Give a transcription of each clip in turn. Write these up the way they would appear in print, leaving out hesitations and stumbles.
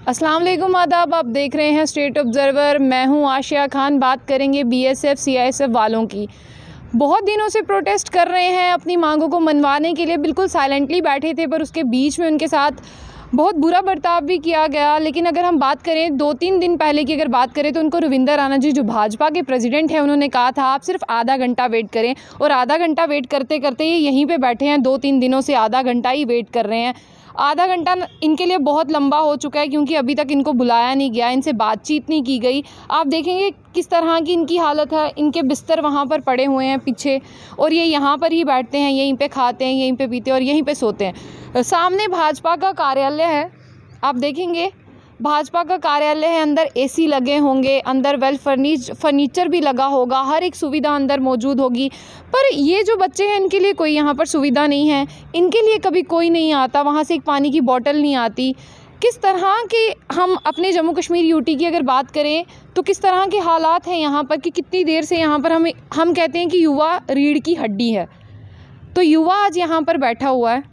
अस्सलाम वालेकुम, आदाब। आप देख रहे हैं स्टेट ऑब्जर्वर। मैं हूं आशिया खान। बात करेंगे बीएसएफ सीआईएसएफ वालों की। बहुत दिनों से प्रोटेस्ट कर रहे हैं, अपनी मांगों को मनवाने के लिए बिल्कुल साइलेंटली बैठे थे, पर उसके बीच में उनके साथ बहुत बुरा बर्ताव भी किया गया। लेकिन अगर हम बात करें 2-3 दिन पहले की अगर बात करें तो उनको रविंदर राणा जी जो भाजपा के प्रेसिडेंट हैं, उन्होंने कहा था आप सिर्फ आधा घंटा वेट करें, और आधा घंटा वेट करते करते ये यहीं पे बैठे हैं। 2-3 दिनों से आधा घंटा ही वेट कर रहे हैं। आधा घंटा इनके लिए बहुत लंबा हो चुका है, क्योंकि अभी तक इनको बुलाया नहीं गया, इनसे बातचीत नहीं की गई। आप देखेंगे किस तरह की इनकी हालत है। इनके बिस्तर वहाँ पर पड़े हुए हैं पीछे, और ये यहाँ पर ही बैठते हैं, यहीं पे खाते हैं, यहीं पे पीते हैं और यहीं पे सोते हैं। सामने भाजपा का कार्यालय है, आप देखेंगे भाजपा का कार्यालय है। अंदर एसी लगे होंगे, अंदर वेल फर्नीचर भी लगा होगा, हर एक सुविधा अंदर मौजूद होगी। पर ये जो बच्चे हैं, इनके लिए कोई यहाँ पर सुविधा नहीं है। इनके लिए कभी कोई नहीं आता, वहाँ से एक पानी की बोतल नहीं आती। किस तरह के, हम अपने जम्मू कश्मीर यूटी की अगर बात करें तो किस तरह के हालात हैं यहाँ पर, कि कितनी देर से यहाँ पर हम कहते हैं कि युवा रीढ़ की हड्डी है। तो युवा आज यहाँ पर बैठा हुआ है,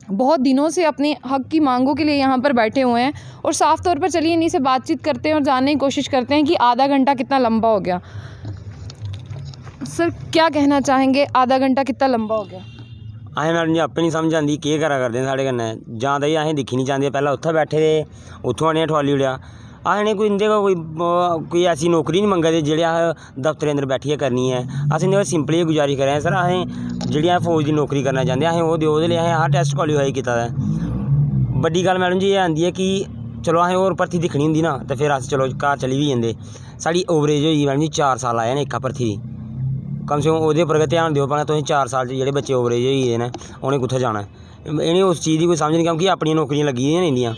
बहुत दिनों से अपने हक की मांगों के लिए यहाँ पर बैठे हुए हैं। और साफ़ तौर पर चलिए इन्हीं से बातचीत करते हैं और जानने की कोशिश करते हैं कि आधा घंटा कितना लंबा हो गया। सर, क्या कहना चाहेंगे, आधा घंटा कितना लंबा हो गया? असें मैडम जी आपे नहीं समझ आती केह् करा करदे साढ़े कन्नै। जां तां असें दिक्खी नहीं चाहते, पैह्लें उत्थें बैठे दे, उत्थों आने ठुआली ओड़ेआ। असें कोई इंदे कोई ऐसी नौकरी नहीं मंगा दे जेह्ड़ी अस दफ्तरें अंदर बैठियै करनी है। अस इंदे सिंपली गुजारिश करा सर, असें जेह्ड़ी फौज दी नौकरी करना चाहते असें ओह् देओ। ओह्दे लेई असें हर टेस्ट क्वालीफाई कीता दा है। बड्डी गल्ल मैडम जी एह् आंदी है कि चलो असें होर भर्थी दिक्खनी होंदी ना, तो फिर अस चलो घर चली बी जंदे। साढ़ी ओवरेज होई मैडम जी 4 साल आए न इक्का भर्थी दी। कम से कम ओह्दे उप्पर गै ध्यान देओ, भावें तुसें 4 साल च जेह्ड़े बच्चे ओवरेज होई गेदे न उ'नें कुत्थें जाना है। इ'नें उस चीज़ दी कोई समझ नहीं, क्योंकि अपनियां नौकरियां लग्गी दियां न, इंदियां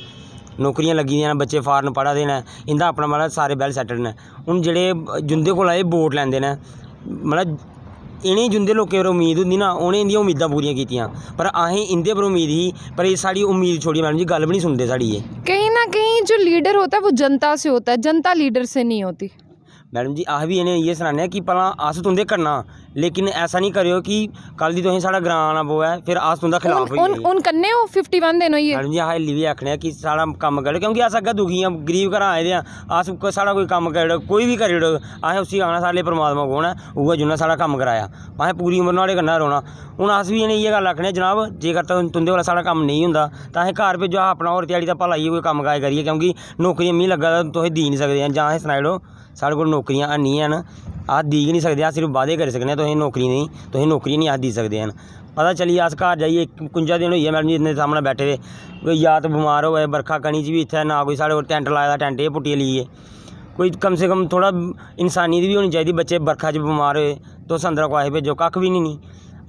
नौकरियां लग्गी दियां न, बच्चे फॉरन पढ़ा दे न, इंदा अपना मतलब सारे वेल सैटल्ड न। हून जेह्ड़े जिंदे कोला एह् वोट लैंदे न, मतलब इ'नें जिंदे लोकें पर उम्मीद होंदी ना, उ'नें इंदियां उम्मीदां पूरियां कीतियां। पर असें इंदे पर उम्मीद ही, पर एह् साढ़ी उम्मीद छोड़ी मैडम जी, गल्ल भी नहीं सुनदे साढ़ी। ये कहीं ना कहीं जो लीडर होता है वो जनता से होता है, जनता लीडर से नहीं होती। मैडम जी अस भी इन्हें इयै सनाने कि भला अस तुंदे करना, लेकिन ऐसा नहीं करियो कि कल दी तुसें साढ़ा ग्रां आना पवै फिर अस तुंदा खिलाफ होई जाइए। उन कन्ने हो 51 दिन होई है मैडम जी अस हल्ली बी आखने कि साढ़ा कम्म करो, क्योंकि अस अग्गें दुखी आं, गरीब घरा आए दे आं। अस साढ़ा कोई कम्म करी ओड़ो, कोई बी करी ओड़ो, असें उसी आखना साढ़े परमात्मा कौन है, उ'ऐ जिन्नै साढ़ा कम्म कराया, असें पूरी उमर नुहाड़े कन्नै रौह्ना। हून अस बी इ'नें इ'यै गल्ल आखने जनाब, जेकर तुंदे कोला साढ़ा कम्म नेईं होंदा तां असें घर भेजो, अस अपना होर ध्याड़ी दा भला लाइयै कोई कम्म काज करिए, क्योंकि नौकरियां मिगी लग्गा दा तुसें दी नहीं सकदे। जां असें सनाई ओड़ो साढ़े कोल नौकरियां हैनी हैन, अस दी गै नहीं सकदे, अस सिर्फ वादे करी सकने तुसें नौकरी नहीं, तुसें नौकरी नहीं अस दी सकदे हैं। पता चलिए अस घर जाइए 51 दिन होई गे मैडम जी इन्ने सामने बैठे दे। कोई या तो बमार होए, बरखा कनी च बी इत्थै ना कोई साढ़े कोल टैंट लाए दा, टैंट एह् पुट्टियै लेइयै। कोई कम से कम थोड़ा इंसानियत भी होनी चाहिदी। बच्चे बरखा च बमार होए, तुस अंदर कुसै भेजो, कक्ख भी नहीं।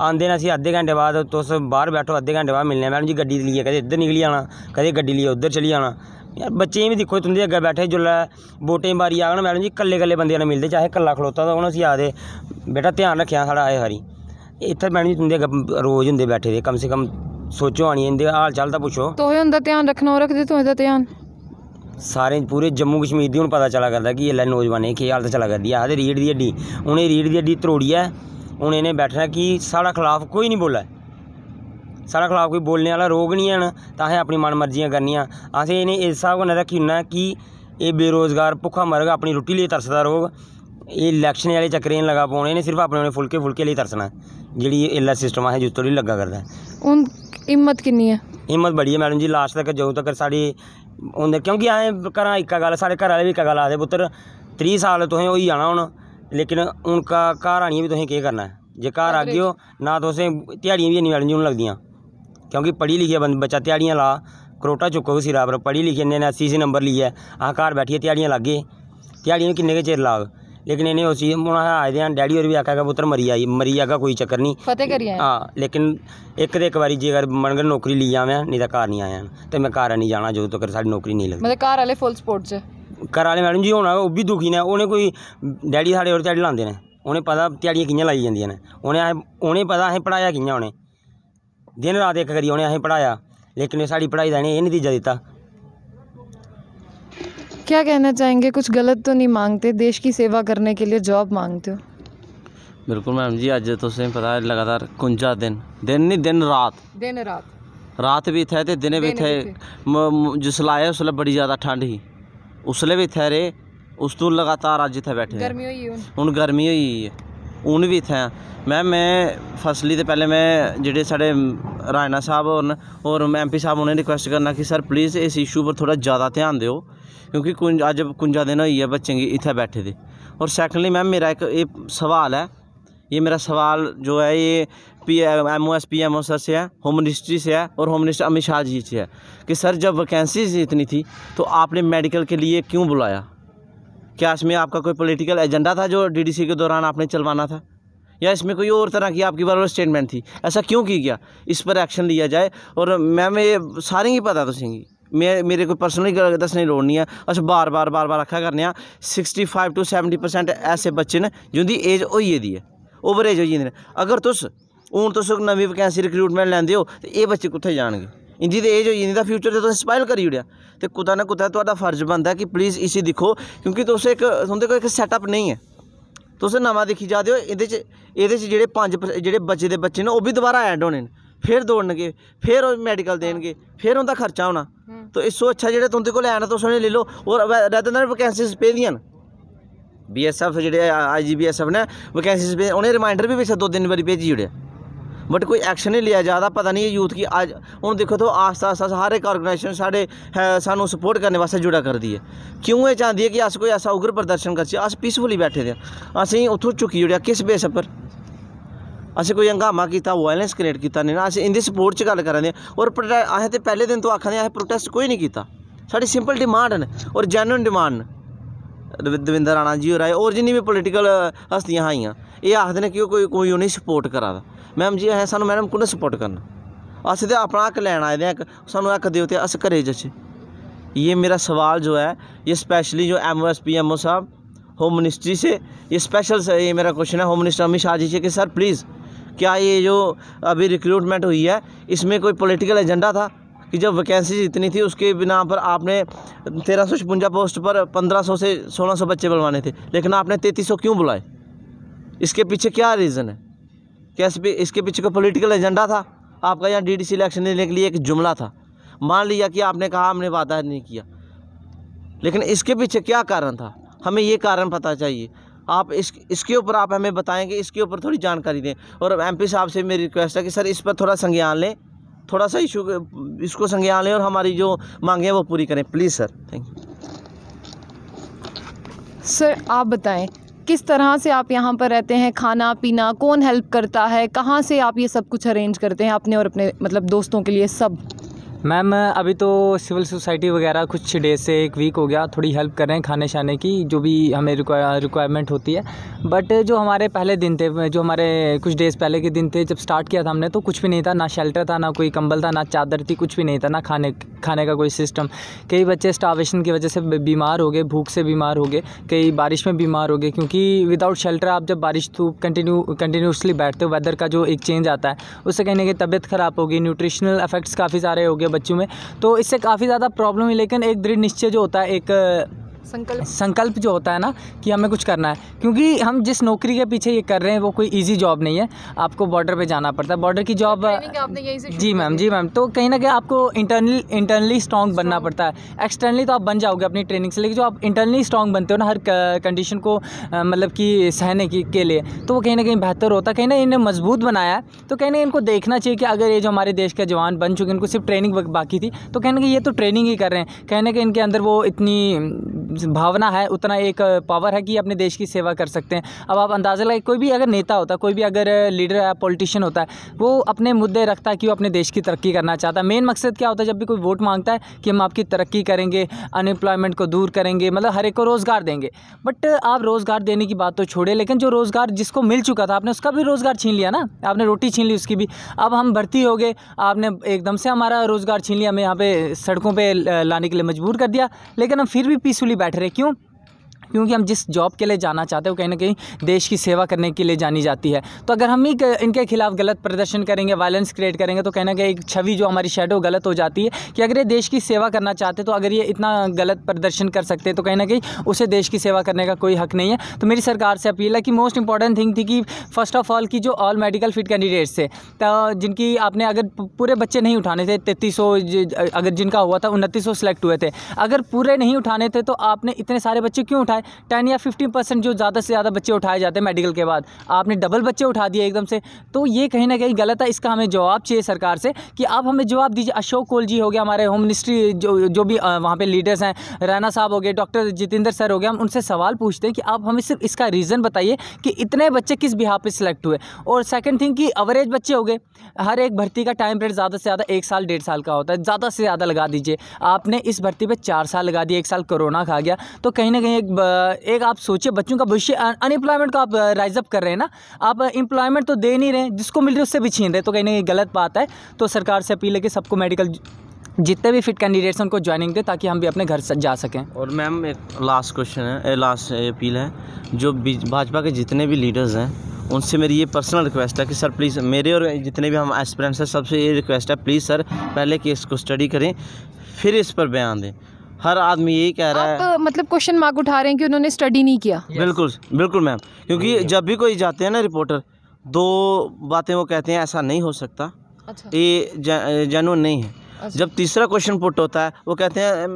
आंदे न असी अद्धे घैंटे बाद, तुस बाहर बैठो अद्धे घैंटे बाद मिलने मैडम जी, गड्डी लेइयै कदें इद्धर निकली जाना, कदें गड्डी लेइयै उद्धर चली जाना। यार बच्चें बी दिक्खो तुंदे अग्गें बैठे, जिसलै वोटें दी बारी आग ना मैडम जी, कल्ले कल्ले बंदे कन्नै मिलदे, चाहे कल्ला खड़ोता दा उसी आखदे बेटा ध्यान रक्खेआ साढ़ा आए सारी। इत्थै मैडम जी तुंदे अग्गें रोज़ होंदे बैठे दे, कम से कम सोचो आनिए इंदे हाल चाल तां पुच्छो। तुसें उंदा ध्यान रखना, ओह् रखदे तुसें दा ध्यान? सारे पूरे जम्मू कश्मीर दी हूँ पता चला करदा कि इसलै नौजवानें केह् हालत चला करदी है। आखदे रीढ़ दी हड्डी, उ'नें रीढ़ दी हड्डी त्रोड़ियै हून इ'नें बैठना कि साढ़े खिलाफ कोई नहीं बोलै, साढ़े खिलाफ कोई बोलने आह्ला रोग नहीं हैन, तां असें अपनी मन मर्जियां करनियां। असें इ'नें इस स्हाब कन्नै रक्खी ओड़ना कि एह् बेरोज़गार भुक्खा मरग, अपनी रुट्टी लेई तरसदा रौह्ग। एह् इलैक्शन आह्ले चक्करें लगा पौने, इ'नें सिर्फ अपने फुलके लेई तरसना, जेह्ड़ी एल्लै सिस्टम असें जिस तोड़ी लग्गा करदा है। हून हिम्मत किन्नी है? हिम्मत बड़ी है मैडम जी, लास्ट तक जदूं तक साढ़ी होंदे, क्योंकि असें घरा इक्का गल्ल, साढ़े घर आह्ले बी इक्का गल्ल आखदे, पुत्तर 30 साल तुसें होई जाना हून, लेकिन हून घर आनियै बी तुसें केह् करना है। जे घर आगे हो ना, तुसें ध्याड़ियां बी इन्नी मैडम जी हून लगदियां, क्योंकि पढ़ी लिखियै बच्चा ध्याड़ियां ला, करोटा चुक्को सिरा पर, पढ़ी लिखियै इन्ने 80 नंबर लेइयै अस घर बैठियै ध्याड़ियां लागे, ध्याड़ियां किन्ने गै चिर लाग। लेकिन इन्हें उस चीज़ हूँ अस आए दे, डैडी होर भी आखा पुत्तर मरी जागा कोई चक्कर नहीं, फतेह करिए। हाँ, लेकिन एक तो एक बारी जेकर मनगर नौकरी ली आवें, नहीं तो घर नहीं आया, तो मैं घर नहीं जाना जो तक साड़ी नौकरी नहीं लगती। मतलब घर आह्ले फुल सपोर्ट च? घर आह्ले मैडम जी होना ओह् बी दुखी ने, उ'नें कोई डैडी साढ़े होर ध्याड़ी लांदे न, उ'नें पता ध्याड़ियां कि'यां लाई जंदियां न, उ'नें पता असें पढ़ाया कि'यां, उ'नें दिन रात इक करियै उ'नें असें पढ़ाया, लेकिन साढ़ी पढ़ाई दा इ'नें एह् नतीजा दित्ता। क्या कहना चाहेंगे, कुछ गलत तो नहीं मांगते, देश की सेवा करने के लिए जॉब मांगते हो? बिल्कुल मैडम जी, अज तुसें पता लगातार 51 दिन नहीं दिन रात रात भी इत्थै ते दिनें भी इत्थै जिसलै आए उसलै बड़ी ज़्यादा ठंड ही, उसलै भी इत्थै रेह्, उस तो लगातार अज्ज इत्थै बैठे हूँ गर्मी होई गेई है हून भी इत्थै मैं फसली ते पैह्ले मैं जेह्ड़े साढ़े रायना साहब होर न और MP साहब उ'नें रिक्वेस्ट करना कि सर प्लीज़ इस इशू पर थोड़ा ज़्यादा ध्यान देओ, क्योंकि अज्ज 51 दिन होई है बच्चें गी इत्थै बैठे दे। और सैकेंडली मैम मेरा एक ये सवाल है, ये मेरा सवाल जो है ये MOS PMO सर से है, होम मिनिस्ट्री से है और होम मिनिस्टर अमित शाह जी से है कि सर जब वैकेंसीज इतनी थी तो आपने मेडिकल के लिए क्यों बुलाया? क्या इसमें आपका कोई पॉलिटिकल एजेंडा था जो DDC के दौरान आपने चलवाना था, या इसमें कोई और तरह की आपकी बार स्टेटमेंट थी? ऐसा क्यों की गया? इस पर एक्शन लिया जाए। और मैम ये सारें गी पता तुसेंगी, मेरे कोई पर्सनली दस्सने दी लोड़ नहीं है, अस बार बार आखा करने 65 to 70% ऐसे बच्चे न जिंदी एज होई गेदी है, ओवर एज होई गेदे न। अगर तुस हूँ तुस नमीं वैकेंसी रिक्रूटमेंट लैंदे हो ते एह् बच्चे कुत्थै जाणगे? इंदी ते एज होई गेदी, फ्यूचर ते तुसें स्पाइल करी ओड़ेआ। ते कुतै ना कुतै तुहाडा फर्ज बनदा कि प्लीज़ इसी दिक्खो, क्योंकि तुस इक तुंदे कोल इक सैटअप नहीं है, तुस नमां दिक्खी जा दे हो। एह्दे च जेह्ड़े 5 जेह्ड़े बचे दे बच्चे न ओह् बी दोबारा ऐड होने न, फिर दौड़नगे, फिर मेडिकल देनगे, फिर उंदा खर्चा होना। तो इस तो अच्छा जेह्ड़े तुंदे कोल हैन तुस उ'नें लेई लो। और रैदर दैन वैकेंसीज पेदियां न, BSF जेह्ड़े IGBSF ने वैकेंसीज पे उ'नें रिमाइंडर भी पिच्छे 2-3 बारी भेजी ओड़ेआ, बट कोई एक्शन नहीं लिया जा रहा। पता नहीं है यूथ की आज हूँ देखो तो आस्ता आस्ता हर एक ऑर्गेनाइजेशन साढ़े सानू सपोर्ट करने वास्ते जुड़ा कर दी है। क्यों ये चाहती है कि अस कोई ऐसा उग्र प्रदर्शन करचे? अस पीसफुली बैठे दे, असें उत्थों चुकी ओड़ेआ किस बेस पर? असें कोई हंगामा किया, वायलेंस क्रिएट किया नहीं ना, अस इंदी सपोर्ट च गल करा दे। और असें तो पहले दिन तो आखा दे असें प्रोटेस्ट कोई नहीं किया, साड़ी सिंपल डिमांड न और जैनुइन डिमांड न। दविंदर राणा जी होर आए और जिन्नी भी पोलिटिकल हस्तियां हाइयां ये आखदे ने कि कोई उन्हें सपोर्ट करा दा। मैम जी सानू मैडम कु'न्नै सपोर्ट करना? अस तो अपना हक लैन आए दे, सानू हक देओ ते अस घरे जचे। ये मेरा सवाल जो है ये स्पेशली जो MOS PMO साहब होम मिनिस्ट्री से ये स्पेशल ये मेरा क्वेश्चन है होम मिनिस्टर अमित शाह जी से कि सर प्लीज़ क्या ये जो अभी रिक्रूटमेंट हुई है इसमें कोई पॉलिटिकल एजेंडा था कि जब वैकेंसी इतनी थी उसके बिना पर आपने 1356 पोस्ट पर 1500 से 1600 बच्चे बुलवाने थे, लेकिन आपने 3300 क्यों बुलाए? इसके पीछे क्या रीज़न है? क्या इसके पीछे कोई पॉलिटिकल एजेंडा था आपका, या DDC इलेक्शन देने के लिए एक जुमला था? मान लिया कि आपने कहा हमने वादा नहीं किया, लेकिन इसके पीछे क्या कारण था? हमें ये कारण पता चाहिए। आप इसके ऊपर आप हमें बताएंगे, इसके ऊपर थोड़ी जानकारी दें। और MP साहब से मेरी रिक्वेस्ट है कि सर इस पर थोड़ा संज्ञान लें, थोड़ा सा इसको संज्ञान लें और हमारी जो मांगे हैं वो पूरी करें please sir. Thank you. Sir आप बताएं किस तरह से आप यहाँ पर रहते हैं, खाना पीना कौन हेल्प करता है, कहाँ से आप ये सब कुछ अरेंज करते हैं अपने और अपने मतलब दोस्तों के लिए सब? मैम अभी तो सिविल सोसाइटी वगैरह कुछ डेज से 1 वीक हो गया थोड़ी हेल्प कर रहे हैं खाने शाने की जो भी हमें रिक्वायरमेंट होती है। बट जो हमारे पहले दिन थे, जो हमारे कुछ डेज़ पहले के दिन थे जब स्टार्ट किया था हमने, तो कुछ भी नहीं था, ना शेल्टर था, ना कोई कंबल था, ना चादर थी, कुछ भी नहीं था, ना खाने का कोई सिस्टम। कई बच्चे स्टार्वेशन की वजह से बीमार हो गए, भूख से बीमार हो गए, कई बारिश में बीमार हो गए, क्योंकि विदाउट शेल्टर आप जब बारिश धूप कंटिन्यूसली बैठते हो, वेदर का जो एक चेंज आता है उससे कहीं ना कहीं तबीयत ख़राब होगी, न्यूट्रिशनल इफेक्ट्स काफ़ी सारे हो गए बच्चों में, तो इससे काफ़ी ज़्यादा प्रॉब्लम है। लेकिन एक दृढ़ निश्चय जो होता है, एक संकल्प जो होता है ना कि हमें कुछ करना है, क्योंकि हम जिस नौकरी के पीछे ये कर रहे हैं वो कोई इजी जॉब नहीं है, आपको बॉर्डर पे जाना पड़ता है, बॉर्डर की जॉब। जी मैम, तो कहीं ना कहीं आपको इंटरनली स्ट्रॉन्ग बनना पड़ता है। एक्सटर्नली तो आप बन जाओगे अपनी ट्रेनिंग से, लेकिन जो आप इंटरनली स्ट्रॉन्ग बनते हो ना हर कंडीशन को मतलब कि सहने के लिए, तो वो कहीं ना कहीं बेहतर होता है। कहीं ना इन्हें मजबूत बनाया है, तो कहीं ना इनको देखना चाहिए कि अगर ये जो हमारे देश के जवान बन चुके हैं, इनको सिर्फ ट्रेनिंग बाकी थी, तो कहीं ना कहीं ये तो ट्रेनिंग ही कर रहे हैं, कहीं ना कहीं इनके अंदर वो इतनी भावना है, उतना एक पावर है कि अपने देश की सेवा कर सकते हैं। अब आप अंदाज़ा लगाइए, कोई भी अगर नेता होता है, कोई भी अगर लीडर है, पॉलिटिशियन होता है, वो अपने मुद्दे रखता है कि वो अपने देश की तरक्की करना चाहता है। मेन मकसद क्या होता है जब भी कोई वोट मांगता है कि हम आपकी तरक्की करेंगे, अनएम्प्लॉयमेंट को दूर करेंगे, मतलब हर एक को रोज़गार देंगे। बट आप रोज़गार देने की बात तो छोड़े, लेकिन जो रोज़गार जिसको मिल चुका था आपने उसका भी रोज़गार छीन लिया ना, आपने रोटी छीन ली उसकी भी। अब हम भर्ती हो गए, आपने एकदम से हमारा रोज़गार छीन लिया, हमें यहाँ पे सड़कों पे लाने के लिए मजबूर कर दिया, लेकिन हम फिर भी पीसफुली बैठ रहे। क्यों? क्योंकि हम जिस जॉब के लिए जाना चाहते हैं वो कहीं ना कहीं देश की सेवा करने के लिए जानी जाती है। तो अगर हम ही इनके खिलाफ गलत प्रदर्शन करेंगे, वायलेंस क्रिएट करेंगे, तो कहीं ना कहीं एक छवि जो हमारी शैडो गलत हो जाती है कि अगर ये देश की सेवा करना चाहते तो अगर ये इतना गलत प्रदर्शन कर सकते तो कहीं ना कहीं उसे देश की सेवा करने का कोई हक नहीं है। तो मेरी सरकार से अपील है कि मोस्ट इंपॉर्टेंट थिंग थी कि फर्स्ट ऑफ ऑल की जो ऑल मेडिकल फिट कैंडिडेट्स थे, तो जिनकी आपने अगर पूरे बच्चे नहीं उठाने थे, 3300 अगर जिनका हुआ था 2900 सेलेक्ट हुए थे, अगर पूरे नहीं उठाने थे तो आपने इतने सारे बच्चे क्यों उठाए? 10 या 15% जो ज़्यादा से ज़्यादा बच्चे उठाए जाते हैं मेडिकल के बाद, आपने डबल बच्चे उठा दिए एकदम से। तो ये कहीं ना कहीं गलत है। इसका हमें जवाब चाहिए सरकार से कि आप हमें जवाब दीजिए। अशोक कोल जी हो गया, हमारे होम मिनिस्ट्री जो भी वहाँ पे लीडर्स हैं, रैना साहब हो गए, डॉक्टर जितेंद्र सर हो गए, हम उनसे सवाल पूछते हैं कि आप हमें सिर्फ इसका रीज़न बताइए कि इतने बच्चे किस बिहाफ पे सिलेक्ट हुए। और सेकंड थिंग कि एवरेज बच्चे हो गए, हर एक भर्ती का टाइम पीरियड ज़्यादा से ज़्यादा 1 साल 1.5 साल का होता है, ज़्यादा से ज़्यादा लगा दीजिए। आपने इस भर्ती पे 4 साल लगा दिए, 1 साल कोरोना खा गया। तो कहीं ना कहीं एक आप सोचिए, बच्चों का भविष्य, अनएम्प्लॉयमेंट का आप राइज अप कर रहे हैं ना, आप एम्प्लॉयमेंट तो दे नहीं रहे, जिसको मिल रही है उससे भी छीन रहे, तो कहीं ना कहीं गलत बात है। तो सरकार से अपील है कि सबको मेडिकल जितने भी फिट कैंडिडेट्स हैं उनको ज्वाइनिंग दे ताकि हम भी अपने घर से जा सकें। और मैम एक लास्ट क्वेश्चन है, लास्ट अपील है, जो भाजपा के जितने भी लीडर्स हैं उनसे मेरी ये पर्सनल रिक्वेस्ट है कि सर प्लीज़, मेरे और जितने भी हम एस्पिरेंट्स हैं सबसे ये रिक्वेस्ट है, प्लीज़ सर पहले केस को स्टडी करें फिर इस पर बयान दें। हर आदमी यही कह रहा है, मतलब क्वेश्चन मार्क उठा रहे हैं कि उन्होंने स्टडी नहीं किया। बिल्कुल बिल्कुल मैम, क्योंकि जब भी कोई जाते हैं ना रिपोर्टर, 2 बातें वो कहते हैं, ऐसा नहीं हो सकता, ये जेन्युइन नहीं है। जब तीसरा क्वेश्चन पुट होता है वो कहते हैं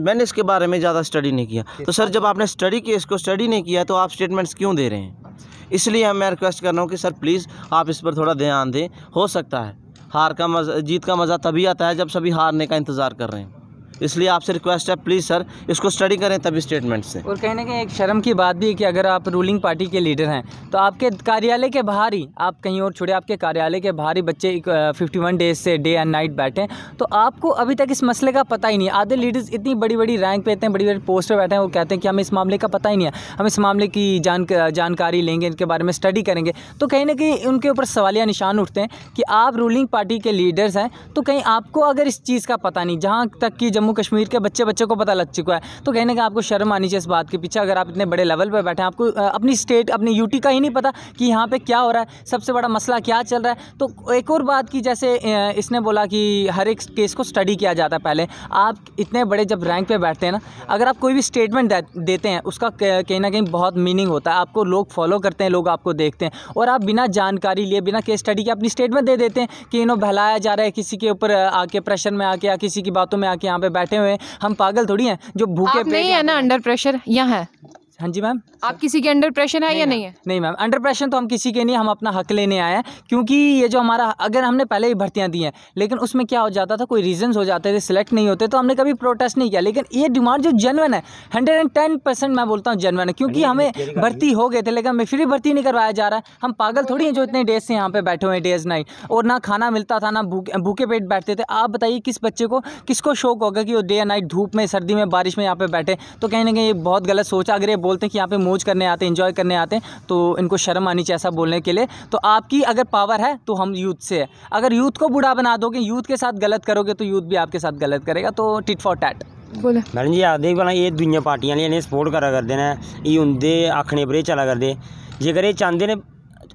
मैंने इसके बारे में ज़्यादा स्टडी नहीं किया। तो सर जब आपने स्टडी किया, इसको स्टडी नहीं किया, तो आप स्टेटमेंट्स क्यों दे रहे हैं? इसलिए मैं रिक्वेस्ट कर रहा हूँ कि सर प्लीज़ आप इस पर थोड़ा ध्यान दें। हो सकता है हार का मज़ा, जीत का मज़ा तभी आता है जब सभी हारने का इंतज़ार कर रहे हैं। इसलिए आपसे रिक्वेस्ट है प्लीज़ सर इसको स्टडी करें तभी स्टेटमेंट से। और कहीं ना कहीं एक शर्म की बात भी है कि अगर आप रूलिंग पार्टी के लीडर हैं तो आपके कार्यालय के बाहर ही, आप कहीं और छोड़े, आपके कार्यालय के बाहर ही बच्चे 51 डेज से डे एंड नाइट बैठे, तो आपको अभी तक इस मसले का पता ही नहीं है। आधे लीडर्स इतनी बड़ी बड़ी रैंक पे, इतने बड़ी बड़ी पोस्ट पे बैठे हैं, वो कहते हैं कि हमें इस मामले का पता ही नहीं है, हम इस मामले की जानकारी लेंगे, इनके बारे में स्टडी करेंगे। तो कहीं ना कहीं उनके ऊपर सवालिया निशान उठते हैं कि आप रूलिंग पार्टी के लीडर्स हैं, तो कहीं आपको अगर इस चीज़ का पता नहीं, जहाँ तक कि जम्मू कश्मीर के बच्चे को पता लग चुका है, तो कहीं ना कहीं आपको शर्म आनी चाहिए इस बात के पीछे। अगर आप इतने बड़े लेवल पर बैठे हैं, आपको अपनी स्टेट, अपनी यूटी का ही नहीं पता कि यहाँ पे क्या हो रहा है, सबसे बड़ा मसला क्या चल रहा है। तो एक और बात की, जैसे इसने बोला कि हर एक केस को स्टडी किया जाता है पहले। आप इतने बड़े जब रैंक पे बैठते हैं ना, अगर आप कोई भी स्टेटमेंट देते हैं उसका कहीं ना कहीं बहुत मीनिंग होता है, आपको लोग फॉलो करते हैं, लोग आपको देखते हैं, और आप बिना जानकारी लिए, बिना केस स्टडी के अपनी स्टेटमेंट दे देते हैं कि इन्हों बहलाया जा रहा है, किसी के ऊपर आके प्रेशर में आके या किसी की बातों में आके यहाँ पे बैठे हुए हैं। हम पागल थोड़ी हैं जो भूखे पेट नहीं है ना अंडर प्रेशर यहाँ है। हाँ जी मैम, आप किसी के अंडर प्रेशर है या नहीं है? नहीं मैम, अंडर प्रेशर तो हम किसी के नहीं, हम अपना हक लेने आए हैं। क्योंकि ये जो हमारा, अगर हमने पहले ही भर्तियां दी हैं, लेकिन उसमें क्या हो जाता था, कोई रीजंस हो जाते थे, सिलेक्ट नहीं होते, तो हमने कभी प्रोटेस्ट नहीं किया। लेकिन ये डिमांड जो जेन्युइन है, 110% मैं बोलता हूँ जेन्युइन है, क्योंकि हमें भर्ती हो गए थे लेकिन हमें फिर भर्ती नहीं करवाया जा रहा है। हम पागल थोड़ी हैं जो इतने डेज से यहाँ पे बैठे हुए हैं, डेज नाइट, और ना खाना मिलता था, ना भूखे पेट बैठते थे। आप बताइए किस बच्चे को, किसको शौक होगा कि वो डे एंड नाइट धूप में, सर्दी में, बारिश में यहाँ पे बैठे? तो कहीं ना कहीं ये बहुत गलत सोच है। अगर ये बोलते हैं कि यहाँ पे मौज करने आते हैं, एंजॉय करने आते हैं, तो इनको शर्म आनी चाहिए ऐसा बोलने के लिए। तो आपकी अगर पावर है तो हम यूथ से है, अगर यूथ को बुरा बना दोगे, यूथ के साथ गलत करोगे, तो यूथ भी आपके साथ गलत करेगा। तो टिट फॉर टैट। बोले मैडम जी आखदे भला ये दुनिया पार्टियां ने सपोर्ट करा करते हैं, ये उनके आखने पर चला करते। जेकर ये चाहते ने,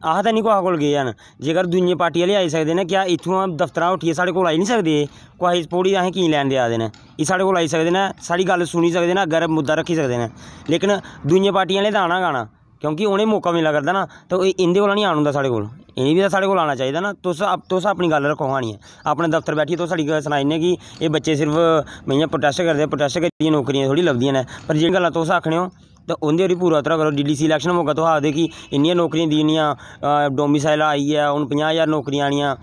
आह तो नहीं कुछ को गए हैं, जेकर दुनिया पार्टी वाले आई सकते हैं, क्या इतों दफ्तर उठिए साढ़े को आई नहीं सकते? कोई सपोर्ट ही असें की लैन दे आते हैं, ये साढ़े को आई सकते हैं, साड़ी गल सुनी सकते हैं, अगर मुद्दा रखी सकते हैं। लेकिन दुनिया पार्टी वाले तो आना गाना, क्योंकि उन्हें मौका मिला करता ना, तो इंदे कोला नहीं आना होंदा साढ़े कोल, इन्हें भी साढ़े कोल आना चाहिए ना। तुस अपनी गल रखो, कहानी है अपने दफ्तर बैठिए तो साड़ी गल सनाई कि ये बच्चे सिर्फ मैं प्रोटेस्ट करते, प्रोटेस्ट करिए नौकरियां थोड़ी लभदियां ने, पर जिन गल्लां तुस आखने हो तो उन्हें पूरा उतरा करो। DDC इलैक्शन मौका तो आखदे कि इन्नियां नौकरियां दियां, डोमिसाइल आई है हुण 50,000 नौकरियां आनियां,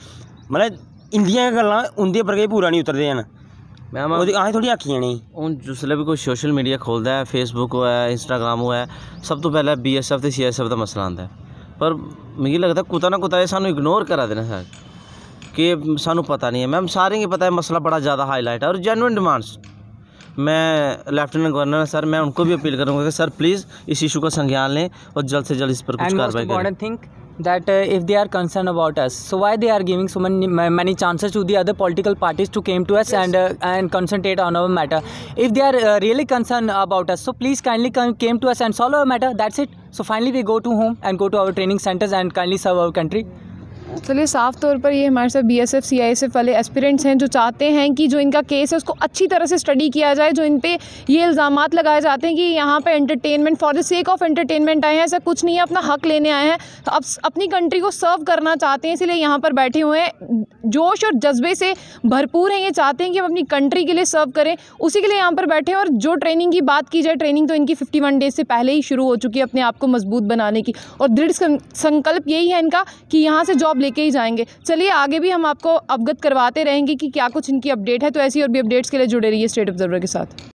मतलब इंदियां गल्लां उंदे पर गै पूरा नहीं उतरदे हैं। मैम असें थोड़ी आखियां नहीं, हूँ जिसलै भी कोई सोशल मीडिया खोलता है, फेसबुक होऐ, इंस्टाग्राम होऐ, सब तो पहले BSF ते CSF का मसला आंदा है। पर मिगी लगदा कुता ना कुता सानू इग्नोर करा देना सर, कि सानू पता नहीं है। मैम सारें गी पता है मसला बड़ा ज़्यादा हाईलाइट है और जेन्युइन डिमांड्स। मैं लेफ्टिनेंट गवर्नर सर, मैं उनको भी अपील करूँगा कि सर प्लीज़ इस इशू का संज्ञान लें और जल्द से जल्द इस पर कुछ कार्रवाई करें। Think that if they are concerned about us, so why they are giving so many chances to the other political parties to came to us and concentrate on our matter? If they are really concerned about us, so please kindly came to us and solve our matter. That's it. So finally we go to home and go to our training centers and kindly serve our country. चलिए, साफ़ तौर पर ये हमारे साथ BSF CISF वाले aspirants हैं जो चाहते हैं कि जो इनका केस है उसको अच्छी तरह से स्टडी किया जाए। जो इन पे ये इल्ज़ामात लगाए जाते हैं कि यहाँ पे entertainment for the sake of entertainment आए हैं, ऐसा कुछ नहीं है, अपना हक लेने आए हैं। तो अब अपनी कंट्री को सर्व करना चाहते हैं, इसलिए यहाँ पर बैठे हुए हैं, जोश और जज्बे से भरपूर हैं। ये चाहते हैं कि हम अपनी कंट्री के लिए सर्व करें, उसी के लिए यहाँ पर बैठे हैं। और जो ट्रेनिंग की बात की जाए, ट्रेनिंग तो इनकी 51 डेज से पहले ही शुरू हो चुकी है अपने आप को मजबूत बनाने की, और दृढ़ संकल्प यही है इनका कि यहाँ से जॉब लेके ही जाएंगे। चलिए, आगे भी हम आपको अवगत करवाते रहेंगे कि क्या कुछ इनकी अपडेट है। तो ऐसी और भी अपडेट्स के लिए जुड़े रहिए स्टेट ऑब्जर्वर के साथ।